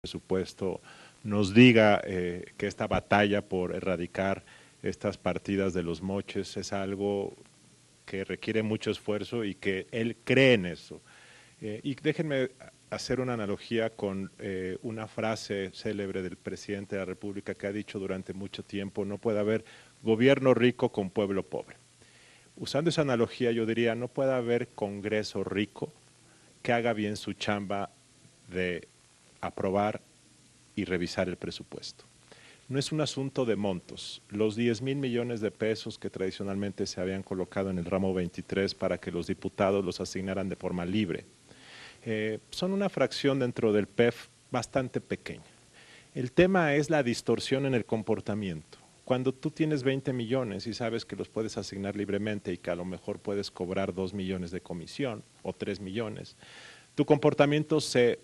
presupuesto nos diga que esta batalla por erradicar estas partidas de los moches es algo que requiere mucho esfuerzo y que él cree en eso. Y déjenme hacer una analogía con una frase célebre del presidente de la República que ha dicho durante mucho tiempo: no puede haber gobierno rico con pueblo pobre. Usando esa analogía yo diría, no puede haber Congreso rico que haga bien su chamba de aprobar y revisar el presupuesto. No es un asunto de montos. Los 10,000 millones de pesos que tradicionalmente se habían colocado en el ramo 23 para que los diputados los asignaran de forma libre, son una fracción dentro del PEF bastante pequeña. El tema es la distorsión en el comportamiento. Cuando tú tienes 20 millones y sabes que los puedes asignar libremente y que a lo mejor puedes cobrar 2 millones de comisión o 3 millones, tu comportamiento se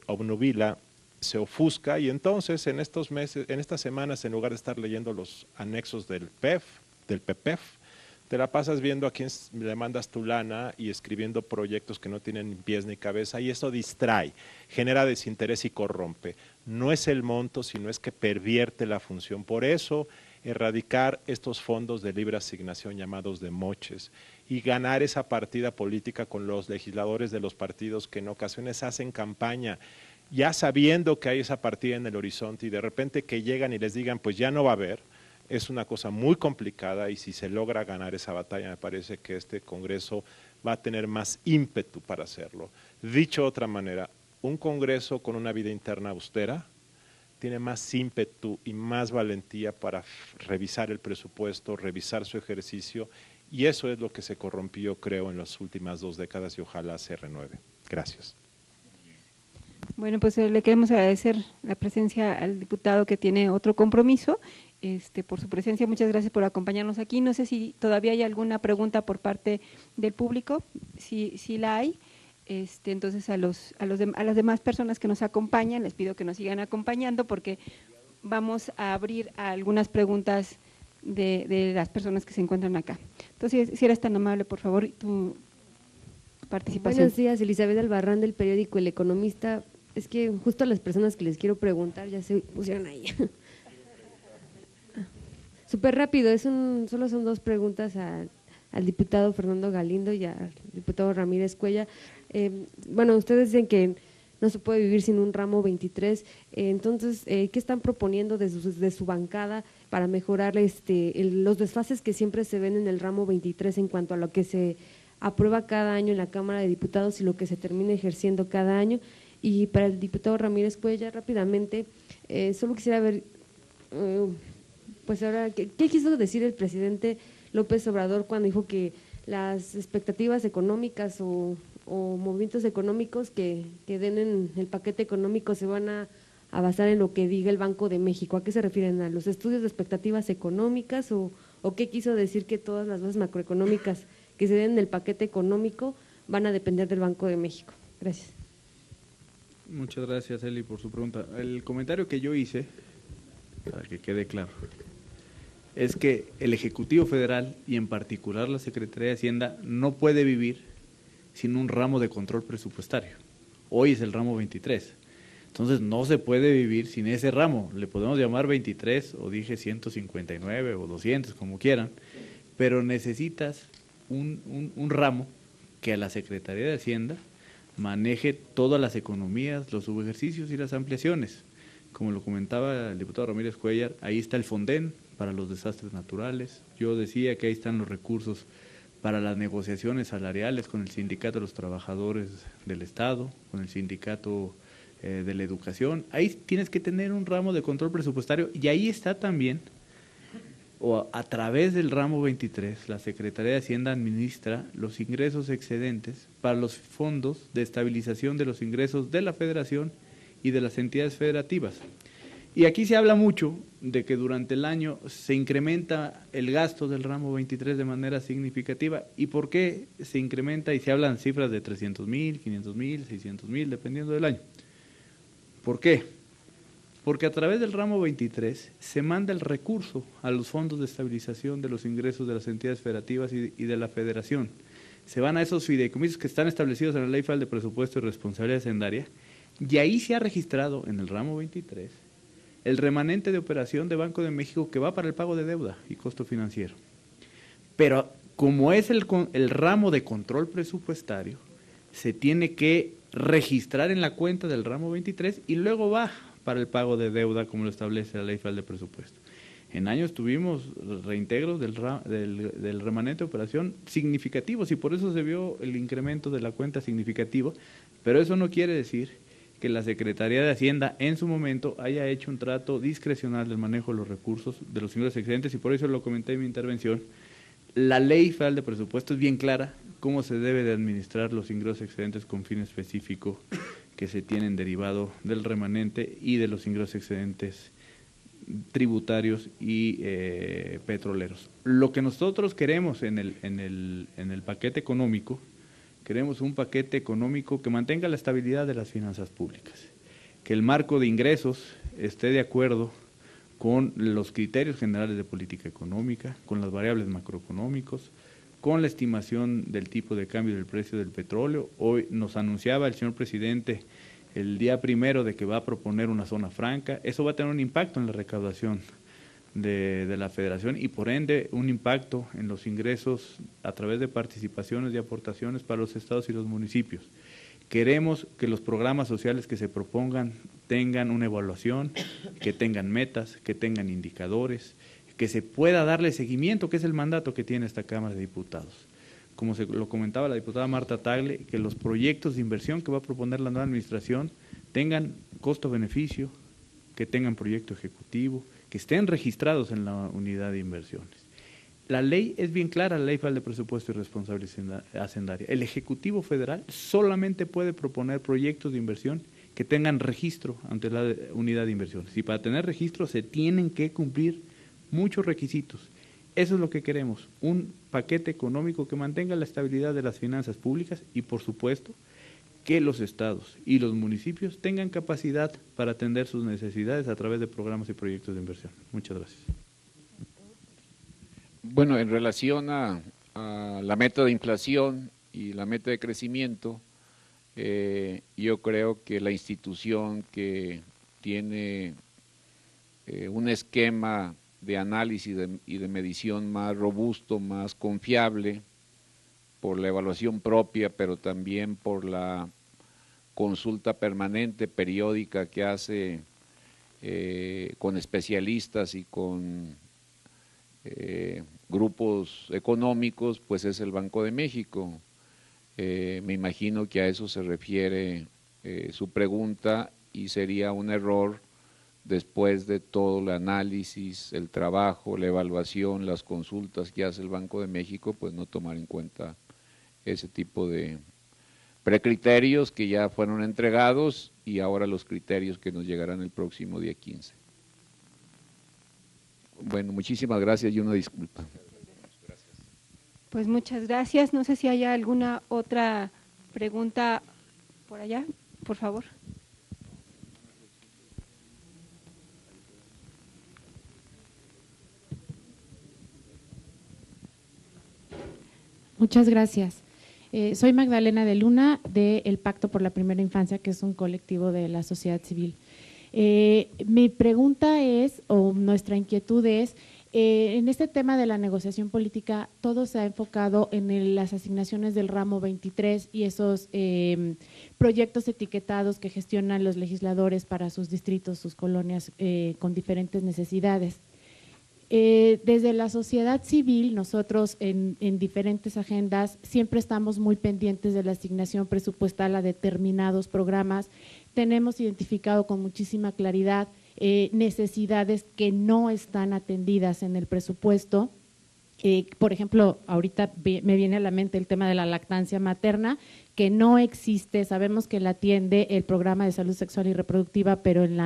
obnubila, se ofusca, y entonces en estos meses, en estas semanas, en lugar de estar leyendo los anexos del PEF, del PPEF, te la pasas viendo a quién le mandas tu lana y escribiendo proyectos que no tienen ni pies ni cabeza, y eso distrae, genera desinterés y corrompe. No es el monto, sino es que pervierte la función. Por eso, erradicar estos fondos de libre asignación llamados de moches y ganar esa partida política con los legisladores de los partidos que en ocasiones hacen campaña ya sabiendo que hay esa partida en el horizonte, y de repente que llegan y les digan pues ya no va a haber, es una cosa muy complicada. Y si se logra ganar esa batalla, me parece que este Congreso va a tener más ímpetu para hacerlo. Dicho de otra manera, un Congreso con una vida interna austera tiene más ímpetu y más valentía para revisar el presupuesto, revisar su ejercicio, y eso es lo que se corrompió, creo, en las últimas 2 décadas, y ojalá se renueve. Gracias. Bueno, pues le queremos agradecer la presencia al diputado que tiene otro compromiso, por su presencia. Muchas gracias por acompañarnos aquí. No sé si todavía hay alguna pregunta por parte del público. Si la hay, entonces a las demás personas que nos acompañan les pido que nos sigan acompañando, porque vamos a abrir a algunas preguntas de las personas que se encuentran acá. Entonces, si eres tan amable, por favor, tu participación. Buenos días, Elizabeth Albarrán, del periódico El Economista. Es que justo a las personas que les quiero preguntar ya se pusieron ahí. Súper rápido, solo son 2 preguntas al diputado Fernando Galindo y al diputado Ramírez Cuellar. Bueno, ustedes dicen que no se puede vivir sin un ramo 23, entonces, ¿qué están proponiendo desde su bancada para mejorar los desfases que siempre se ven en el ramo 23 en cuanto a lo que se aprueba cada año en la Cámara de Diputados y lo que se termina ejerciendo cada año? Y para el diputado Ramírez Cuellar, rápidamente, solo quisiera ver, pues ahora, ¿qué quiso decir el presidente López Obrador cuando dijo que las expectativas económicas o movimientos económicos que den en el paquete económico se van a basar en lo que diga el Banco de México? ¿A qué se refieren? ¿A los estudios de expectativas económicas o qué quiso decir que todas las bases macroeconómicas que se den en el paquete económico van a depender del Banco de México? Gracias. Muchas gracias, Eli, por su pregunta. El comentario que yo hice, para que quede claro, es que el Ejecutivo Federal y en particular la Secretaría de Hacienda no puede vivir sin un ramo de control presupuestario. Hoy es el ramo 23. Entonces no se puede vivir sin ese ramo. Le podemos llamar 23 o dije 159 o 200, como quieran, pero necesitas un ramo que a la Secretaría de Hacienda maneje todas las economías, los subejercicios y las ampliaciones. Como lo comentaba el diputado Ramírez Cuellar, ahí está el Fonden para los desastres naturales. Yo decía que ahí están los recursos para las negociaciones salariales con el Sindicato de los Trabajadores del Estado, con el Sindicato de la Educación. Ahí tienes que tener un ramo de control presupuestario, y ahí está también, o a través del ramo 23, la Secretaría de Hacienda administra los ingresos excedentes para los fondos de estabilización de los ingresos de la Federación y de las entidades federativas. Y aquí se habla mucho de que durante el año se incrementa el gasto del ramo 23 de manera significativa. ¿Y por qué se incrementa? Y se hablan cifras de 300,000, 500,000, 600,000, dependiendo del año. ¿Por qué? Porque a través del ramo 23 se manda el recurso a los fondos de estabilización de los ingresos de las entidades federativas y de la Federación. Se van a esos fideicomisos que están establecidos en la Ley Federal de Presupuesto y Responsabilidad Hacendaria, Y ahí se ha registrado en el ramo 23 el remanente de operación de Banco de México que va para el pago de deuda y costo financiero. Pero como es el ramo de control presupuestario, se tiene que registrar en la cuenta del ramo 23 y luego va para el pago de deuda como lo establece la Ley Federal de Presupuesto. En años tuvimos reintegros del remanente de operación significativos y por eso se vio el incremento de la cuenta significativo, pero eso no quiere decir que la Secretaría de Hacienda en su momento haya hecho un trato discrecional del manejo de los recursos de los ingresos excedentes y por eso lo comenté en mi intervención. La Ley Federal de Presupuesto es bien clara cómo se debe de administrar los ingresos excedentes con fin específico que se tienen derivado del remanente y de los ingresos excedentes tributarios y petroleros. Lo que nosotros queremos en el paquete económico, queremos un paquete económico que mantenga la estabilidad de las finanzas públicas, que el marco de ingresos esté de acuerdo con los criterios generales de política económica, con las variables macroeconómicos, con la estimación del tipo de cambio del precio del petróleo. Hoy nos anunciaba el señor presidente el día 1 de que va a proponer una zona franca. Eso va a tener un impacto en la recaudación de la federación y por ende un impacto en los ingresos a través de participaciones y aportaciones para los estados y los municipios. Queremos que los programas sociales que se propongan tengan una evaluación, que tengan metas, que tengan indicadores, que se pueda darle seguimiento, que es el mandato que tiene esta Cámara de Diputados. Como se lo comentaba la diputada Marta Tagle, que los proyectos de inversión que va a proponer la nueva administración tengan costo-beneficio, que tengan proyecto ejecutivo, que estén registrados en la unidad de inversiones. La ley es bien clara, la Ley Federal de Presupuesto y Responsabilidad Hacendaria. El Ejecutivo Federal solamente puede proponer proyectos de inversión que tengan registro ante la unidad de inversiones. Y para tener registro se tienen que cumplir muchos requisitos. Eso es lo que queremos, un paquete económico que mantenga la estabilidad de las finanzas públicas y, por supuesto, que los estados y los municipios tengan capacidad para atender sus necesidades a través de programas y proyectos de inversión. Muchas gracias. Bueno, en relación a la meta de inflación y la meta de crecimiento, yo creo que la institución que tiene un esquema de análisis y de medición más robusto, más confiable, por la evaluación propia, pero también por la consulta permanente, periódica que hace con especialistas y con grupos económicos, pues es el Banco de México. Me imagino que a eso se refiere su pregunta y sería un error después de todo el análisis, el trabajo, la evaluación, las consultas que hace el Banco de México, pues no tomar en cuenta ese tipo de precriterios que ya fueron entregados y ahora los criterios que nos llegarán el próximo día 15. Bueno, muchísimas gracias y una disculpa. Pues muchas gracias. No sé si hay alguna otra pregunta por allá, por favor. Muchas gracias. Soy Magdalena de Luna, de El Pacto por la Primera Infancia, que es un colectivo de la sociedad civil. Mi pregunta es, o nuestra inquietud es, en este tema de la negociación política, todo se ha enfocado en las asignaciones del ramo 23 y esos proyectos etiquetados que gestionan los legisladores para sus distritos, sus colonias con diferentes necesidades. Desde la sociedad civil, nosotros en diferentes agendas siempre estamos muy pendientes de la asignación presupuestal a determinados programas. Tenemos identificado con muchísima claridad necesidades que no están atendidas en el presupuesto. Por ejemplo, ahorita me viene a la mente el tema de la lactancia materna, que no existe. Sabemos que la atiende el programa de salud sexual y reproductiva, pero en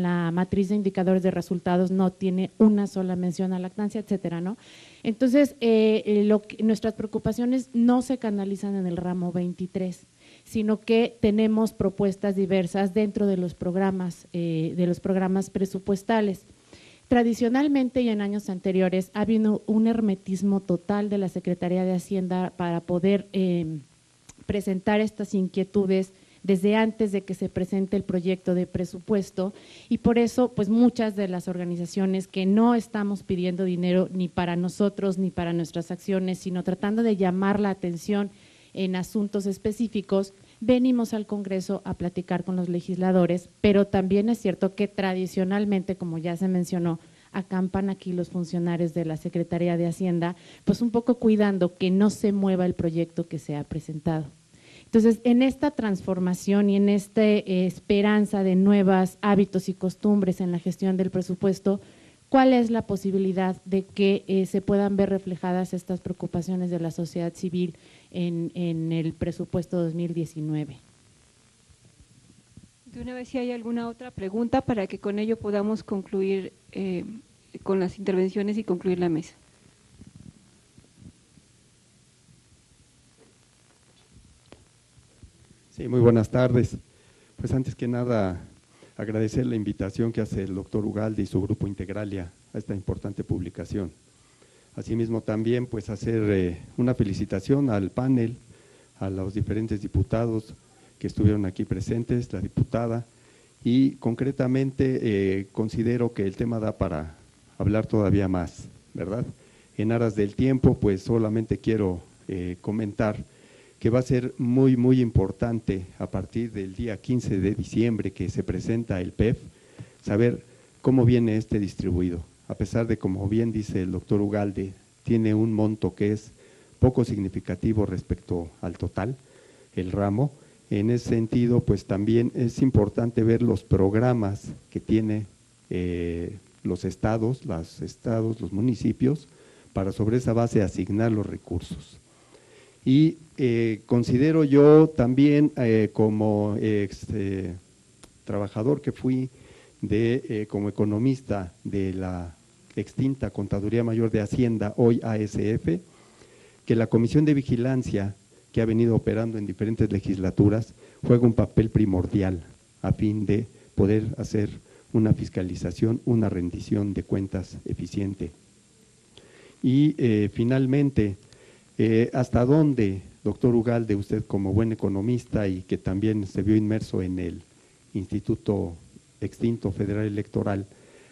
la matriz de indicadores de resultados no tiene una sola mención a lactancia, etcétera, ¿no? Entonces, nuestras preocupaciones no se canalizan en el ramo 23, sino que tenemos propuestas diversas dentro de los programas presupuestales. Tradicionalmente y en años anteriores ha habido un hermetismo total de la Secretaría de Hacienda para poder presentar estas inquietudes desde antes de que se presente el proyecto de presupuesto, y por eso pues muchas de las organizaciones que no estamos pidiendo dinero ni para nosotros ni para nuestras acciones, sino tratando de llamar la atención en asuntos específicos, venimos al Congreso a platicar con los legisladores, pero también es cierto que tradicionalmente, como ya se mencionó, acampan aquí los funcionarios de la Secretaría de Hacienda, pues un poco cuidando que no se mueva el proyecto que se ha presentado. Entonces, en esta transformación y en esta esperanza de nuevos hábitos y costumbres en la gestión del presupuesto, ¿cuál es la posibilidad de que se puedan ver reflejadas estas preocupaciones de la sociedad civil en el presupuesto 2019? De una vez, si hay alguna otra pregunta para que con ello podamos concluir con las intervenciones y concluir la mesa. Sí, muy buenas tardes. Pues antes que nada, agradecer la invitación que hace el doctor Ugalde y su grupo Integralia a esta importante publicación. Asimismo también pues hacer una felicitación al panel, a los diferentes diputados que estuvieron aquí presentes, la diputada, y concretamente considero que el tema da para hablar todavía más, ¿verdad? En aras del tiempo, pues solamente quiero comentar que va a ser muy importante a partir del día 15 de diciembre que se presenta el PEF, saber cómo viene este distribuido. A pesar de, como bien dice el doctor Ugalde, tiene un monto que es poco significativo respecto al total, el ramo. En ese sentido, pues también es importante ver los programas que tiene los estados, los municipios, para sobre esa base asignar los recursos. Y considero yo también como trabajador que fui como economista de la extinta Contaduría Mayor de Hacienda, hoy ASF, que la Comisión de Vigilancia que ha venido operando en diferentes legislaturas juega un papel primordial a fin de poder hacer una fiscalización, una rendición de cuentas eficiente. Y finalmente, ¿hasta dónde, doctor Ugalde, usted como buen economista y que también se vio inmerso en el Instituto Extinto Federal Electoral,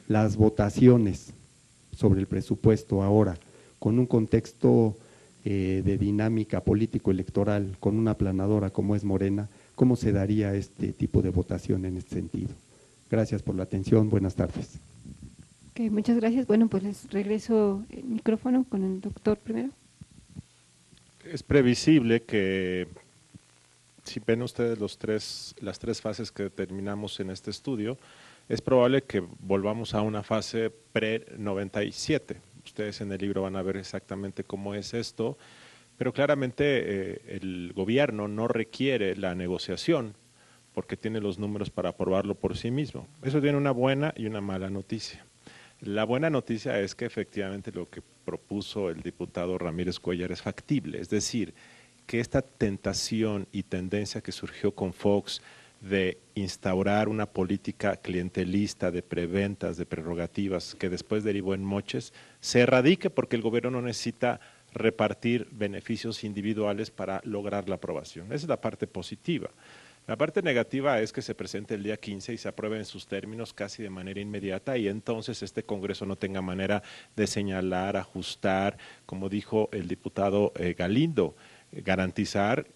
las votaciones sobre el presupuesto ahora, con un contexto de dinámica político-electoral, con una aplanadora como es Morena, cómo se daría este tipo de votación en este sentido? Gracias por la atención, buenas tardes. Okay, muchas gracias. Bueno, pues les regreso el micrófono con el doctor primero. Es previsible que, si ven ustedes las tres fases que determinamos en este estudio, es probable que volvamos a una fase pre-97. Ustedes en el libro van a ver exactamente cómo es esto, pero claramente el gobierno no requiere la negociación porque tiene los números para aprobarlo por sí mismo. Eso tiene una buena y una mala noticia. La buena noticia es que efectivamente lo que propuso el diputado Ramírez Cuéllar es factible, es decir, que esta tentación y tendencia que surgió con Fox de instaurar una política clientelista de preventas, de prerrogativas, que después derivó en moches, se erradique porque el gobierno no necesita repartir beneficios individuales para lograr la aprobación. Esa es la parte positiva. La parte negativa es que se presente el día 15 y se apruebe en sus términos casi de manera inmediata y entonces este Congreso no tenga manera de señalar, ajustar, como dijo el diputado Galindo, garantizar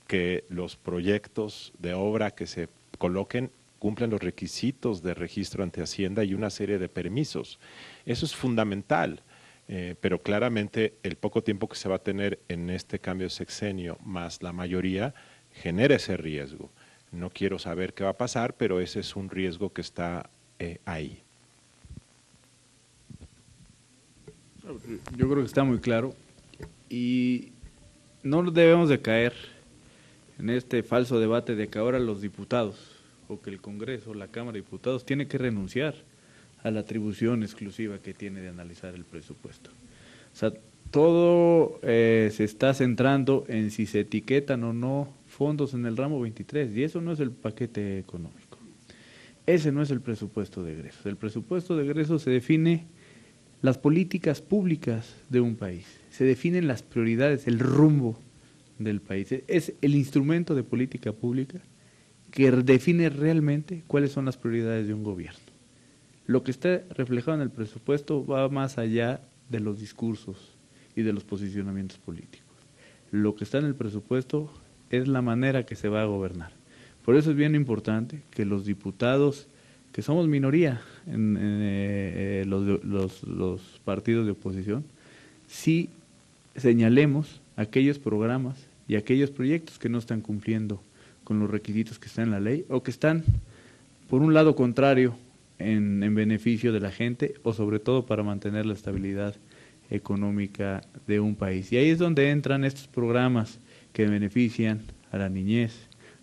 que los proyectos de obra que se coloquen cumplen los requisitos de registro ante Hacienda y una serie de permisos. Eso es fundamental, pero claramente el poco tiempo que se va a tener en este cambio de sexenio más la mayoría genera ese riesgo. No quiero saber qué va a pasar, pero ese es un riesgo que está ahí. Yo creo que está muy claro y no debemos de caer en este falso debate de que ahora los diputados o que el Congreso, la Cámara de Diputados tiene que renunciar a la atribución exclusiva que tiene de analizar el presupuesto. O sea, todo se está centrando en si se etiquetan o no fondos en el ramo 23 y eso no es el paquete económico. Ese no es el presupuesto de egresos. El presupuesto de egresos se define las políticas públicas de un país, se definen las prioridades, el rumbo del país. Es el instrumento de política pública que define realmente cuáles son las prioridades de un gobierno. Lo que está reflejado en el presupuesto va más allá de los discursos y de los posicionamientos políticos. Lo que está en el presupuesto es la manera que se va a gobernar. Por eso es bien importante que los diputados, que somos minoría en los partidos de oposición, sí señalemos aquellos programas y aquellos proyectos que no están cumpliendo con los requisitos que están en la ley o que están, por un lado, contrario en beneficio de la gente o sobre todo para mantener la estabilidad económica de un país. Y ahí es donde entran estos programas que benefician a la niñez,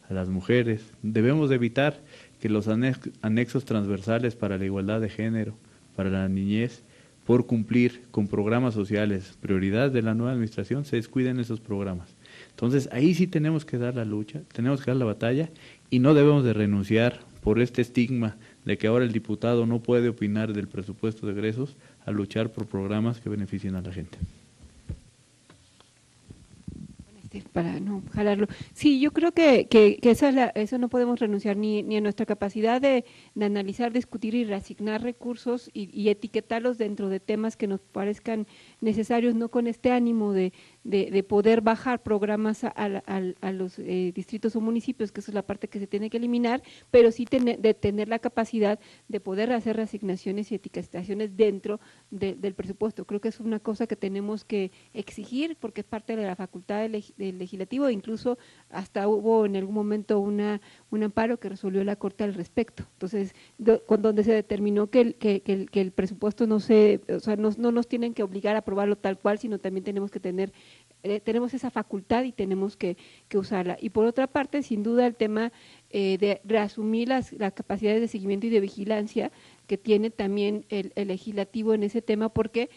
a las mujeres. Debemos de evitar que los anexos transversales para la igualdad de género, para la niñez, por cumplir con programas sociales, prioridad de la nueva administración, se descuiden esos programas. Entonces, ahí sí tenemos que dar la lucha, tenemos que dar la batalla y no debemos de renunciar por este estigma de que ahora el diputado no puede opinar del presupuesto de egresos a luchar por programas que beneficien a la gente. Para no jalarlo. Sí, yo creo que eso no podemos renunciar ni a nuestra capacidad de analizar, discutir y reasignar recursos y etiquetarlos dentro de temas que nos parezcan necesarios, no con este ánimo de poder bajar programas a los distritos o municipios, que esa es la parte que se tiene que eliminar, pero sí de tener la capacidad de poder hacer reasignaciones y etiquetaciones dentro del presupuesto. Creo que es una cosa que tenemos que exigir porque es parte de la facultad del legislativo, incluso hasta hubo en algún momento un amparo que resolvió la Corte al respecto. Entonces, donde se determinó que el presupuesto no nos tienen que obligar a aprobarlo tal cual, sino también tenemos que tenemos esa facultad y tenemos que usarla. Y por otra parte, sin duda, el tema de reasumir las capacidades de seguimiento y de vigilancia que tiene también el legislativo en ese tema, porque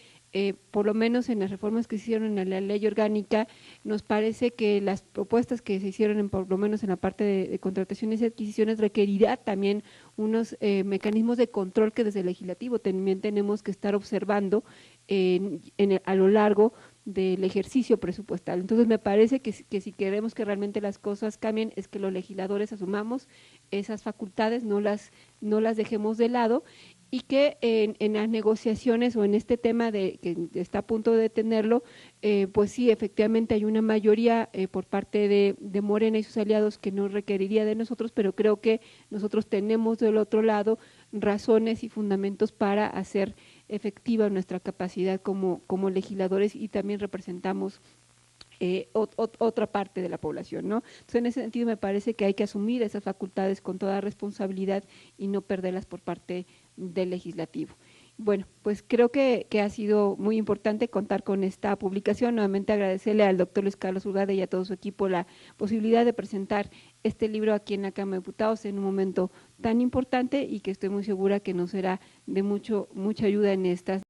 por lo menos en las reformas que se hicieron en la ley orgánica, nos parece que las propuestas que se hicieron por lo menos en la parte de contrataciones y adquisiciones requerirá también unos mecanismos de control que desde el legislativo también tenemos que estar observando a lo largo del ejercicio presupuestal. Entonces me parece que si queremos que realmente las cosas cambien, es que los legisladores asumamos esas facultades, no las dejemos de lado, y que en las negociaciones o en este tema que está a punto de tenerlo, pues sí, efectivamente hay una mayoría por parte de Morena y sus aliados que no requeriría de nosotros, pero creo que nosotros tenemos del otro lado razones y fundamentos para hacer efectiva nuestra capacidad como legisladores y también representamos otra parte de la población, ¿no? Entonces, en ese sentido me parece que hay que asumir esas facultades con toda responsabilidad y no perderlas por parte del legislativo. Bueno, pues creo que ha sido muy importante contar con esta publicación. Nuevamente agradecerle al doctor Luis Carlos Ugalde y a todo su equipo la posibilidad de presentar este libro aquí en la Cámara de Diputados en un momento tan importante y que estoy muy segura que nos será de mucha ayuda en estas